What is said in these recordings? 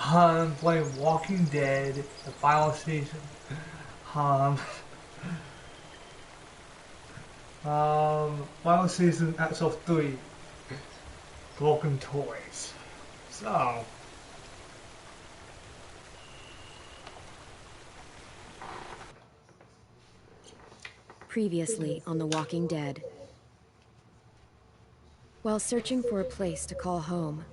Playing Walking Dead, the final season. Um, Final season, episode 3, Broken Toys. So, Previously on The Walking Dead. While searching for a place to call home,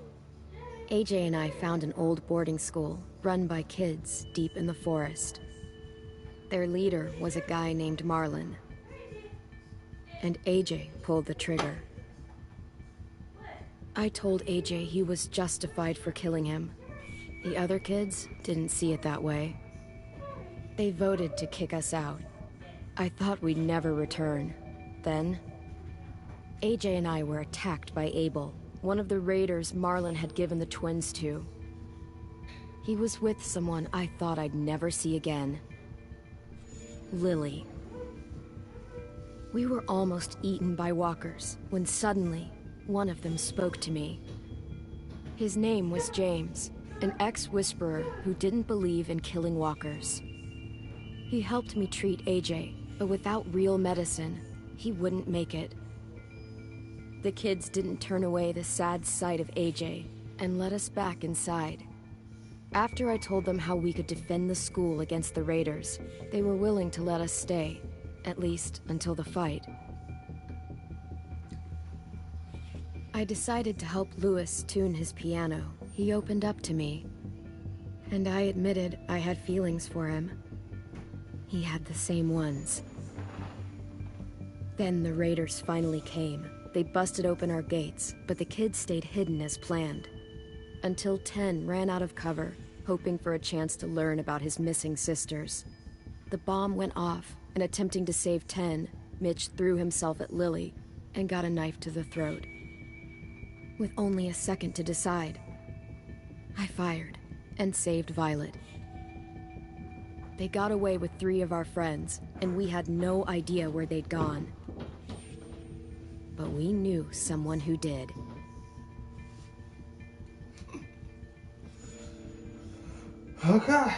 AJ and I found an old boarding school run by kids deep in the forest. Their leader was a guy named Marlon, and AJ pulled the trigger. I told AJ he was justified for killing him. The other kids didn't see it that way. They voted to kick us out. I thought we'd never return. Then, AJ and I were attacked by Abel, one of the raiders Marlon had given the twins to. He was with someone I thought I'd never see again. Lily. We were almost eaten by walkers, when suddenly, one of them spoke to me. His name was James, an ex-whisperer who didn't believe in killing walkers. He helped me treat AJ, but without real medicine, he wouldn't make it. The kids didn't turn away the sad sight of AJ and let us back inside. After I told them how we could defend the school against the raiders, they were willing to let us stay, at least until the fight. I decided to help Louis tune his piano. He opened up to me, and I admitted I had feelings for him. He had the same ones. Then the raiders finally came. They busted open our gates, but the kids stayed hidden as planned. Until 10 ran out of cover, hoping for a chance to learn about his missing sisters. The bomb went off, and attempting to save 10, Mitch threw himself at Lily and got a knife to the throat. With only a second to decide, I fired and saved Violet. They got away with 3 of our friends, and we had no idea where they'd gone. But we knew someone who did. okay.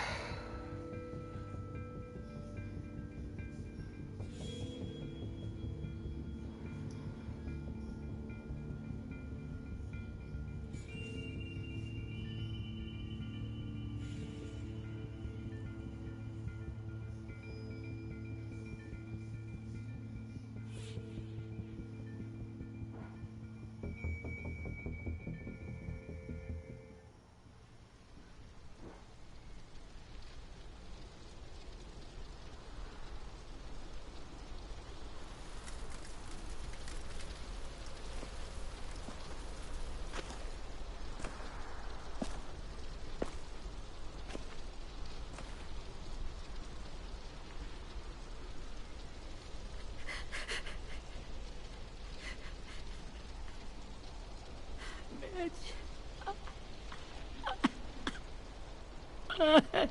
At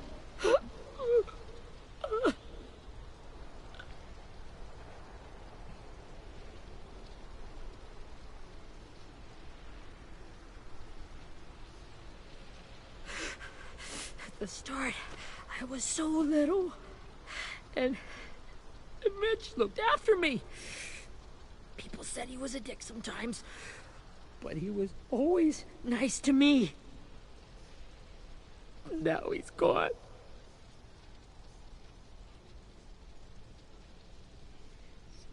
the start, I was so little, and Mitch looked after me. People said he was a dick sometimes, but he was always nice to me. Now he's gone.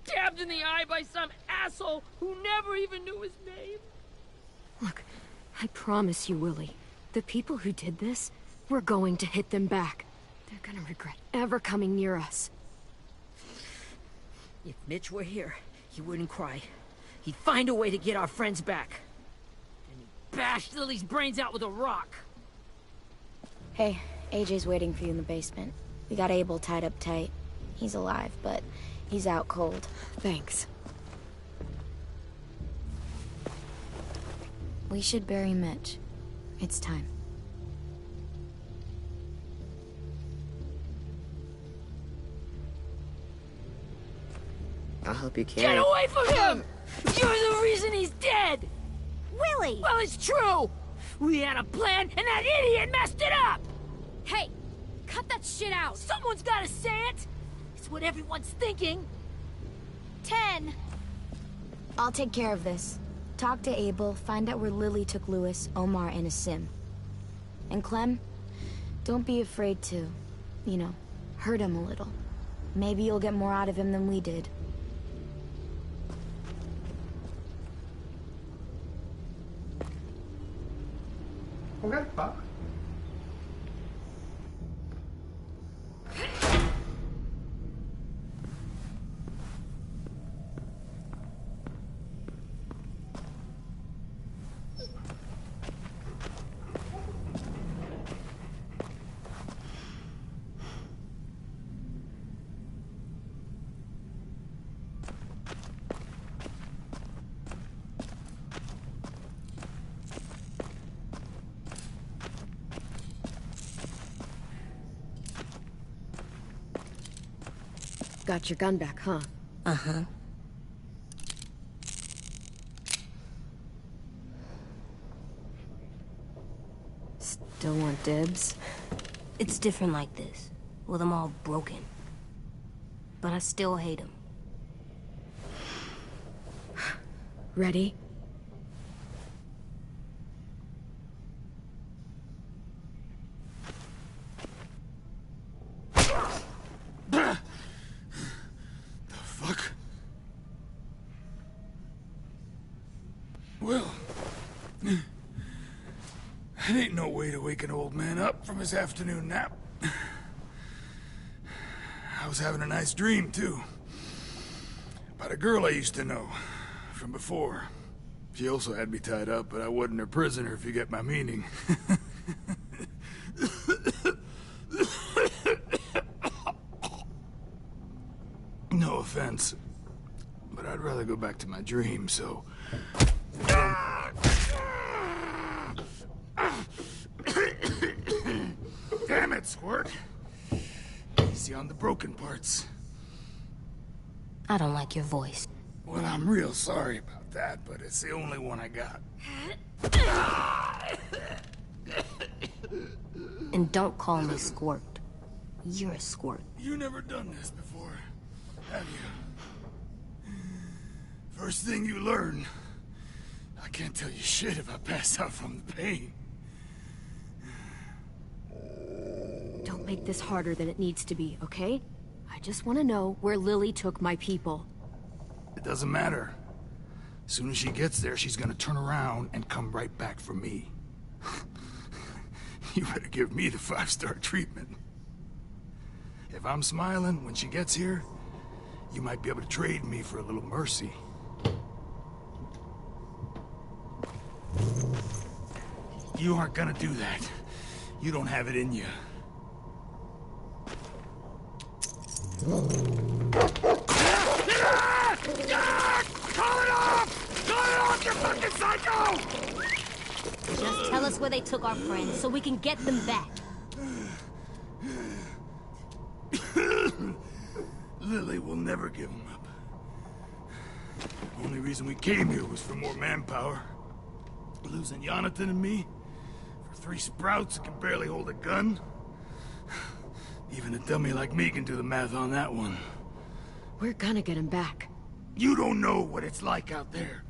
Stabbed in the eye by some asshole who never even knew his name. Look, I promise you, Willie, the people who did this, we're going to hit them back. They're gonna regret ever coming near us. If Mitch were here, he wouldn't cry. He'd find a way to get our friends back. And he'd bash Lily's brains out with a rock. Hey, AJ's waiting for you in the basement. We got Abel tied up tight. He's alive, but he's out cold. Thanks. We should bury Mitch. It's time. I'll help you carry. Get away from him! You're the reason he's dead! Willie! Well, it's true! We had a plan, and that idiot messed it up! Hey, cut that shit out! Someone's gotta say it! It's what everyone's thinking. 10. I'll take care of this. Talk to Abel, find out where Lily took Lewis, Omar, and a sim. And Clem, don't be afraid to, you know, hurt him a little. Maybe you'll get more out of him than we did. Okay, bye. Got your gun back, huh? Uh-huh. Still want dibs? It's different like this, with them all broken. But I still hate them. Ready? Well, that ain't no way to wake an old man up from his afternoon nap. I was having a nice dream, too. About a girl I used to know from before. She also had me tied up, but I wasn't her prisoner, if you get my meaning. No offense, but I'd rather go back to my dream, so... Damn it, Squirt! Easy on the broken parts. I don't like your voice. Well, I'm real sorry about that, but it's the only one I got. And don't call me Squirt. You're a squirt. You never done this before, have you? First thing you learn, I can't tell you shit if I pass out from the pain. Don't make this harder than it needs to be, okay? I just want to know where Lily took my people. It doesn't matter. As soon as she gets there, she's gonna turn around and come right back for me. You better give me the 5-star treatment. If I'm smiling when she gets here, you might be able to trade me for a little mercy. You aren't gonna do that. You don't have it in you. Call it off! Call it off, you fucking psycho! Just tell us where they took our friends so we can get them back. Lily will never give them up. Only reason we came here was for more manpower. Losing Jonathan and me for 3 sprouts that can barely hold a gun. Even a dummy like me can do the math on that one. We're gonna get him back. You don't know what it's like out there.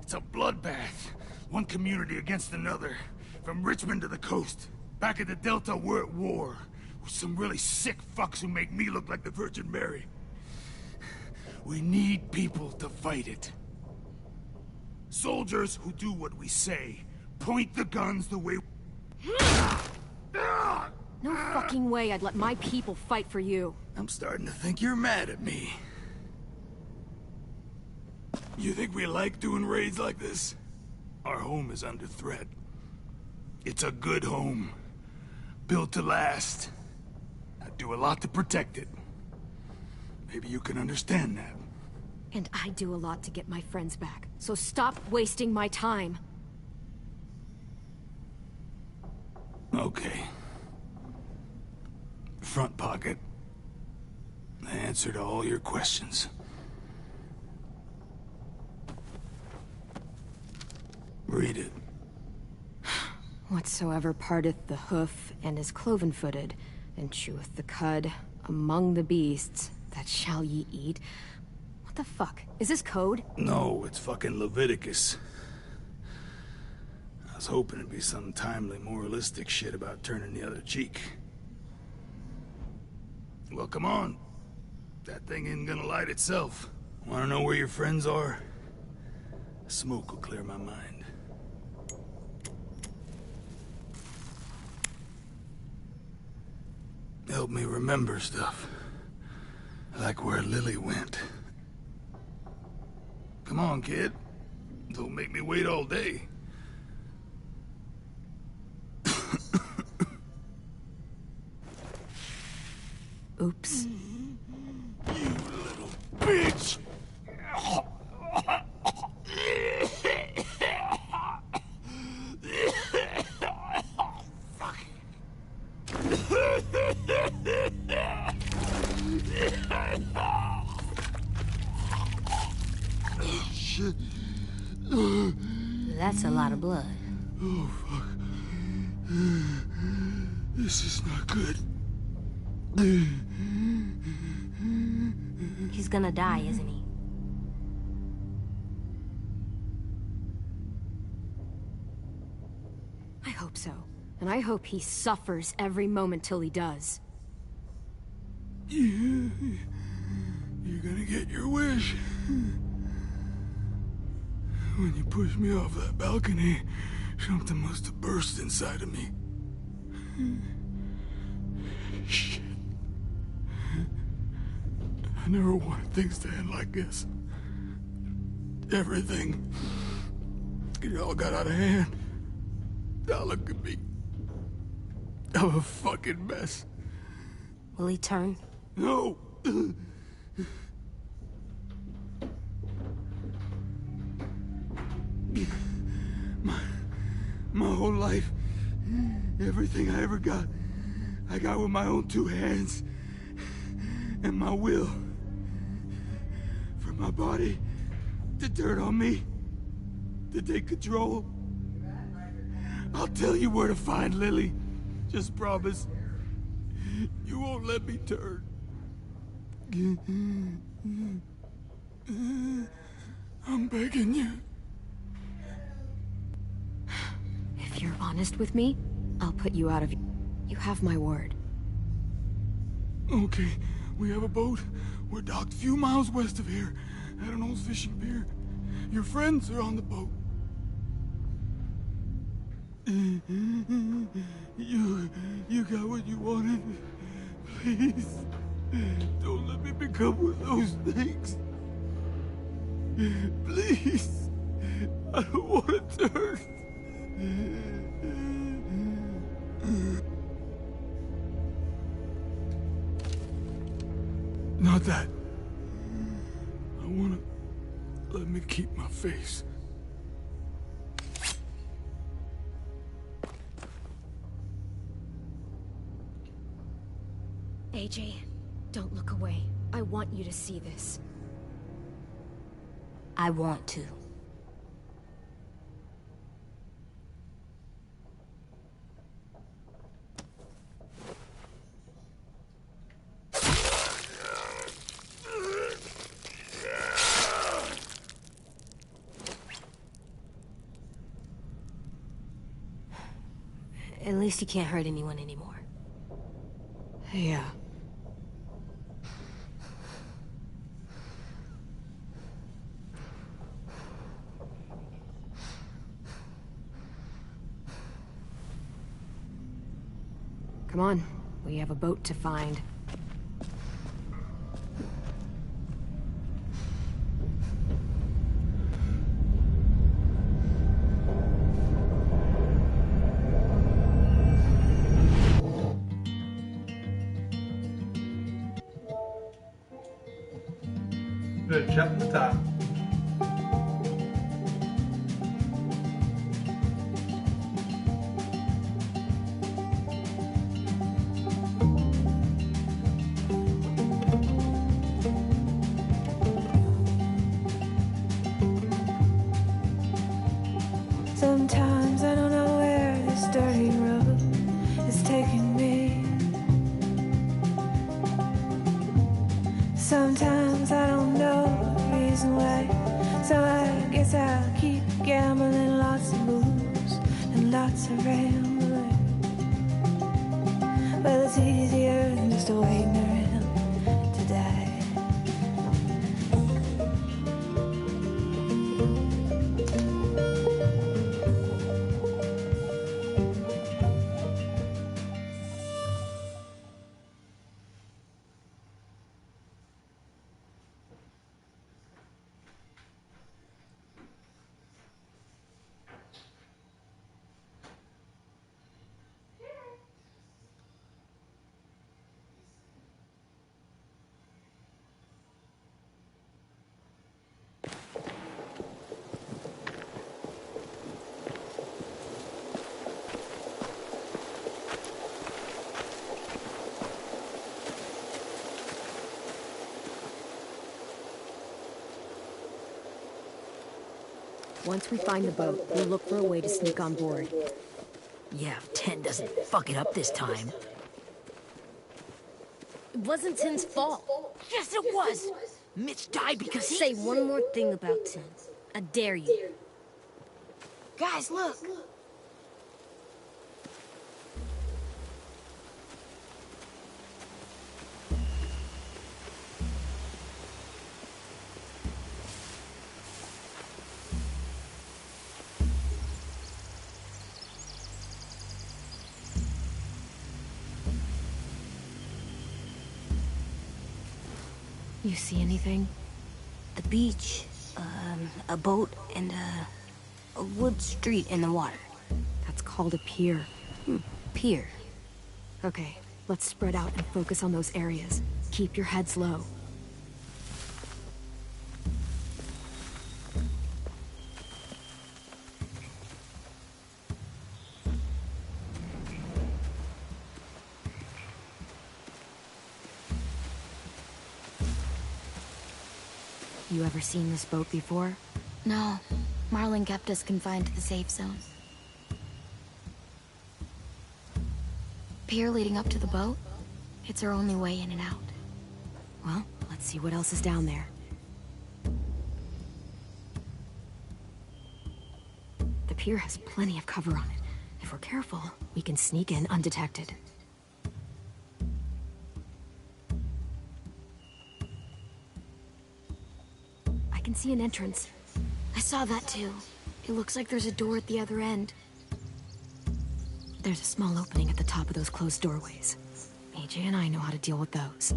It's a bloodbath. One community against another. From Richmond to the coast. Back at the Delta, we're at war. With some really sick fucks who make me look like the Virgin Mary. We need people to fight it. Soldiers who do what we say. Point the guns the way... No fucking way I'd let my people fight for you. I'm starting to think you're mad at me. You think we like doing raids like this? Our home is under threat. It's a good home. Built to last. I'd do a lot to protect it. Maybe you can understand that. And I do a lot to get my friends back. So stop wasting my time. Okay. Front pocket. The answer to all your questions. Read it. Whatsoever parteth the hoof and is cloven-footed, and cheweth the cud among the beasts, that shall ye eat. What the fuck? Is this code? No, it's fucking Leviticus. I was hoping it'd be some timely, moralistic shit about turning the other cheek. Well, come on. That thing ain't gonna light itself. Wanna know where your friends are? Smoke will clear my mind. Help me remember stuff. Like where Lily went. Come on, kid. Don't make me wait all day. Oops. You little bitch! Shit. That's a lot of blood. Oh, fuck. This is not good. He's gonna die, isn't he? I hope so. And I hope he suffers every moment till he does. You're gonna get your wish. When you pushed me off that balcony, something must have burst inside of me. Shit. I never wanted things to end like this. Everything. It all got out of hand. Now look at me. I'm a fucking mess. Will he turn? No! My whole life, everything I ever got, I got with my own two hands and my will. For my body to turn on me, to take control. I'll tell you where to find Lily. Just promise. You won't let me turn. I'm begging you. If you're honest with me, I'll put you out of... You have my word. Okay, we have a boat. We're docked a few miles west of here, at an old fishing pier. Your friends are on the boat. You got what you wanted. Please, don't let me become one of those things. Please, I don't want to turn. Not that. I wanna let me keep my face. AJ, don't look away. I want you to see this. I want to. At least you can't hurt anyone anymore. Yeah. Come on, we have a boat to find. Good, check the top. Sometimes I don't know where this Sometimes I don't know the reason why, so I guess I'll keep gambling. Lots of moves and lots of rambling. Well, it's easier than just waiting around to die. Once we find the boat, we'll look for a way to sneak on board. Yeah, 10 doesn't fuck it up this time. It wasn't Tin's fault. Yes, it was! Mitch died because he... Say one more thing about Tin. I dare you. Guys, look! You see anything? The beach, a boat, and a wood street in the water. That's called a pier. Pier. Okay, let's spread out and focus on those areas. Keep your heads low. You ever seen this boat before? No. Marlin kept us confined to the safe zone. Pier leading up to the boat? It's our only way in and out. Well, let's see what else is down there. The pier has plenty of cover on it. If we're careful, we can sneak in undetected. I can see an entrance. I saw that too. It looks like there's a door at the other end. There's a small opening at the top of those closed doorways. AJ and I know how to deal with those.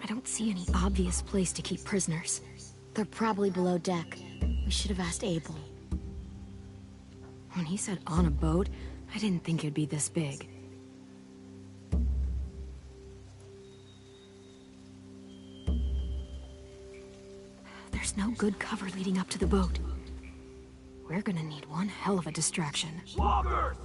I don't see any obvious place to keep prisoners. They're probably below deck. We should have asked Abel. When he said on a boat, I didn't think it'd be this big. There's no good cover leading up to the boat. We're gonna need one hell of a distraction. Walkers!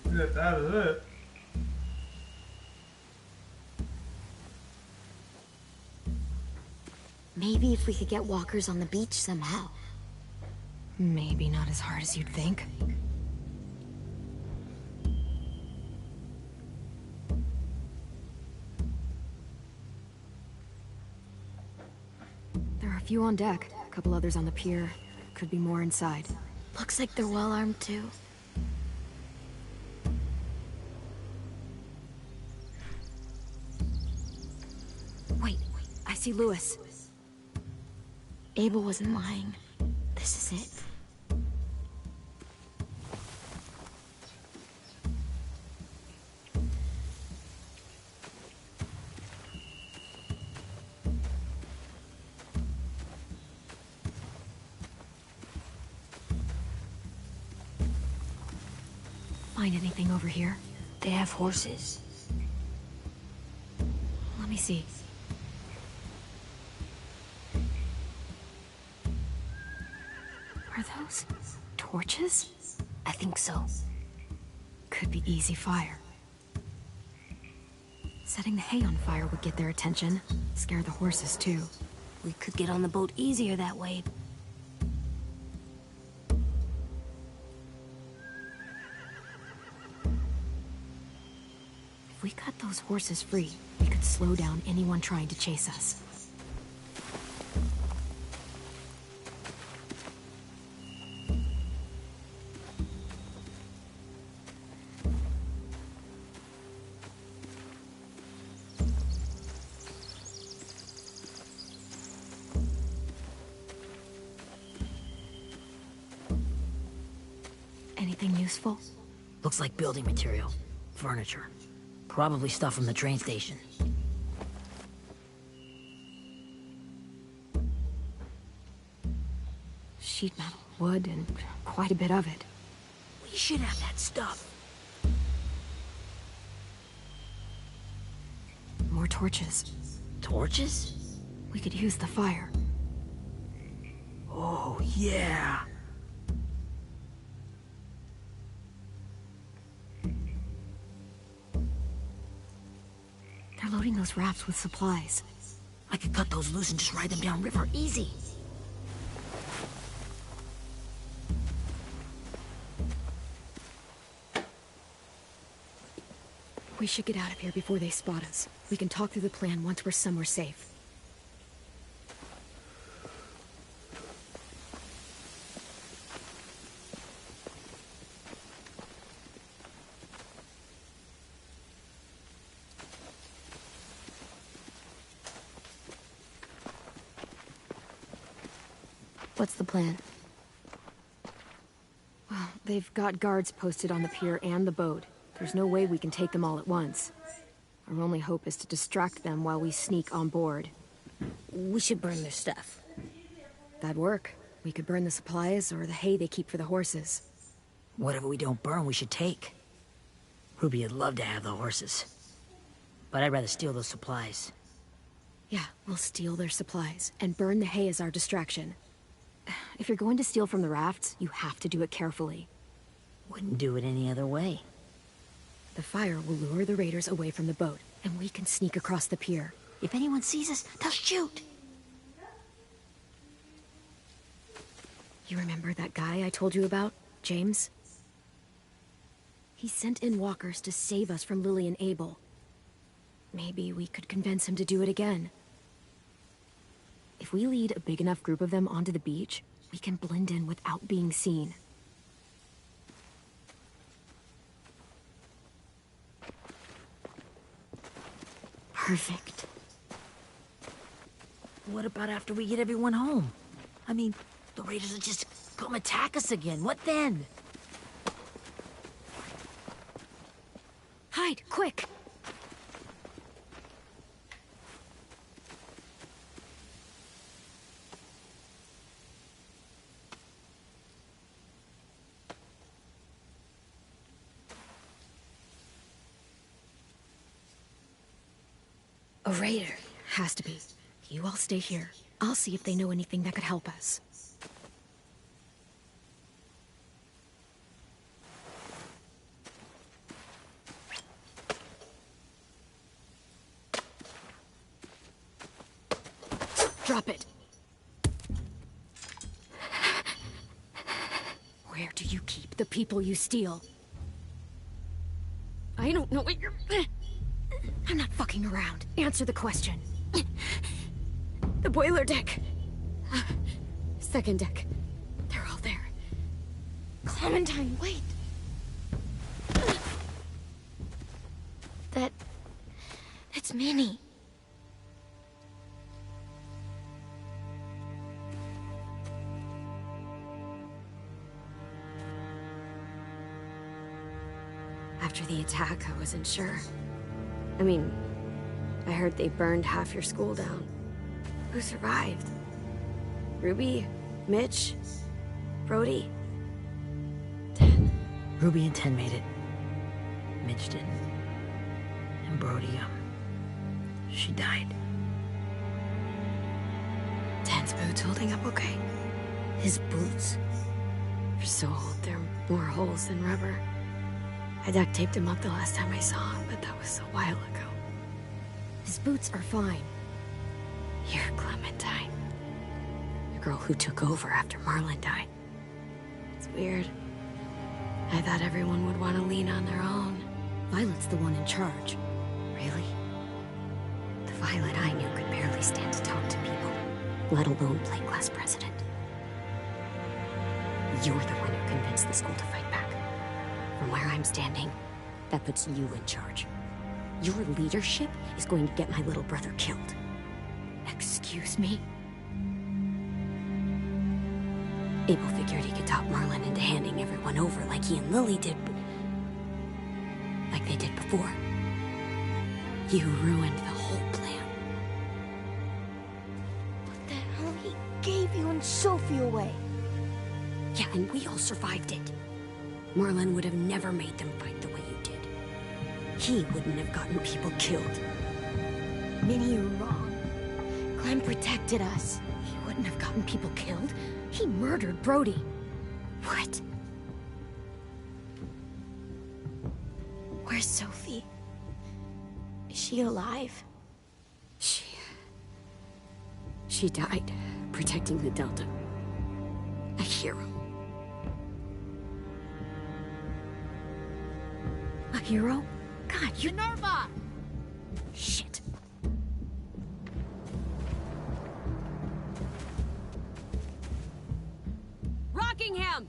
Get out of it. Maybe if we could get walkers on the beach somehow. Maybe not as hard as you'd think. There are a few on deck, a couple others on the pier. Could be more inside. Looks like they're well armed too. Wait, I see Lewis. Abel wasn't lying. This is it. Find anything over here? They have horses. Let me see. Are those torches? I think so. Could be easy fire. Setting the hay on fire would get their attention. Scare the horses too. We could get on the boat easier that way, If we cut those horses free, we could slow down anyone trying to chase us. Anything useful? Looks like building material. Furniture. Probably stuff from the train station. Sheet metal, wood, and quite a bit of it. We should have that stuff. More torches. Torches? We could use the fire. Oh, yeah. They're loading those rafts with supplies. I could cut those loose and just ride them downriver easy. We should get out of here before they spot us. We can talk through the plan once we're somewhere safe. What's the plan? Well, they've got guards posted on the pier and the boat. There's no way we can take them all at once. Our only hope is to distract them while we sneak on board. We should burn their stuff. That'd work. We could burn the supplies or the hay they keep for the horses. Whatever we don't burn, we should take. Ruby would love to have the horses. But I'd rather steal those supplies. Yeah, we'll steal their supplies and burn the hay as our distraction. If you're going to steal from the rafts, you have to do it carefully. Wouldn't do it any other way. The fire will lure the raiders away from the boat, and we can sneak across the pier. If anyone sees us, they'll shoot. You remember that guy I told you about, James? He sent in walkers to save us from Lily and Abel. Maybe we could convince him to do it again. If we lead a big enough group of them onto the beach, we can blend in without being seen. Perfect. What about after we get everyone home? I mean, the raiders will just come attack us again. What then? Hide, quick! A raider. Has to be. You all stay here. I'll see if they know anything that could help us. Drop it. Where do you keep the people you steal? I don't know what you're... I'm not fucking around. Answer the question. The boiler deck. Second deck. They're all there. Clementine, wait. That's Minnie. After the attack, I wasn't sure. I mean, I heard they burned half your school down. Who survived? Ruby? Mitch? Brody? 10. Ruby and 10 made it. Mitch didn't. And Brody, she died. 10's boots holding up okay? His boots? They're so old, there are more holes than rubber. I duct taped him up the last time I saw him, but that was a while ago. His boots are fine. You're Clementine. The girl who took over after Marlon died. It's weird. I thought everyone would want to lean on their own. Violet's the one in charge. Really? The Violet I knew could barely stand to talk to people, let alone play class president. You're the one who convinced the school to fight back. From where I'm standing, that puts you in charge. Your leadership is going to get my little brother killed. Excuse me? Abel figured he could talk Marlin into handing everyone over like he and Lily did, like they did before. You ruined the whole plan. What the hell? He gave you and Sophie away. Yeah, and we all survived it. Marlin would have never made them fight the way you did. He wouldn't have gotten people killed. Minnie, you're wrong. Clem protected us. He wouldn't have gotten people killed. He murdered Brody. What? Where's Sophie? Is she alive? She died protecting the Delta. A hero. A hero? God, you... Minerva! Shit. Rockingham!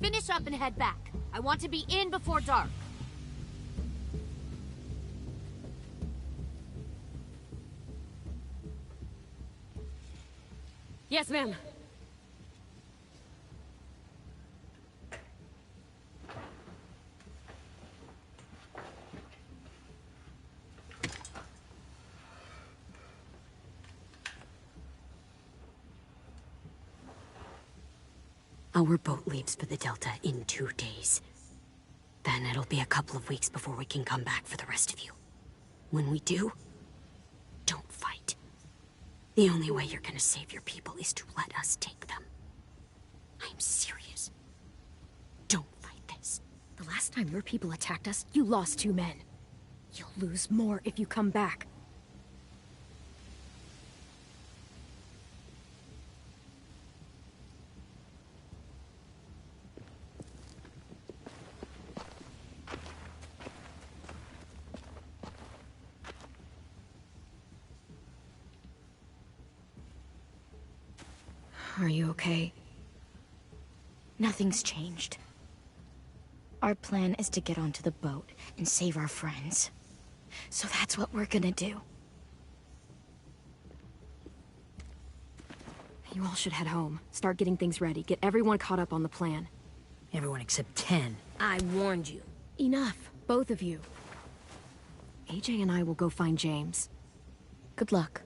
Finish up and head back. I want to be in before dark. Yes, ma'am. Our boat leaves for the Delta in 2 days. Then it'll be a couple of weeks before we can come back for the rest of you. When we do, don't fight. The only way you're gonna save your people is to let us take them. I'm serious. Don't fight this. The last time your people attacked us, you lost 2 men. You'll lose more if you come back. Are you okay? Nothing's changed. Our plan is to get onto the boat and save our friends. So that's what we're gonna do. You all should head home. Start getting things ready. Get everyone caught up on the plan. Everyone except 10. I warned you. Enough, both of you. AJ and I will go find James. Good luck.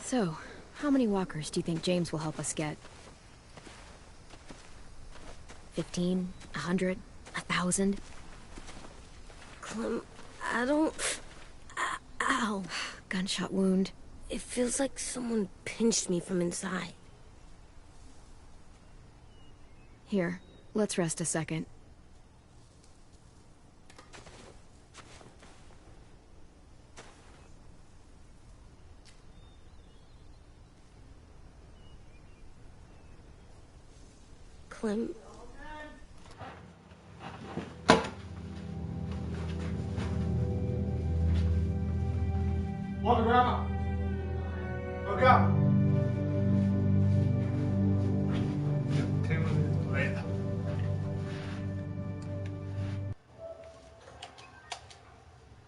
So, how many walkers do you think James will help us get? 15? 100? 1,000? Clem, I don't... Ow. Gunshot wound. It feels like someone pinched me from inside. Here, let's rest a second. Clem... Walker, grandma.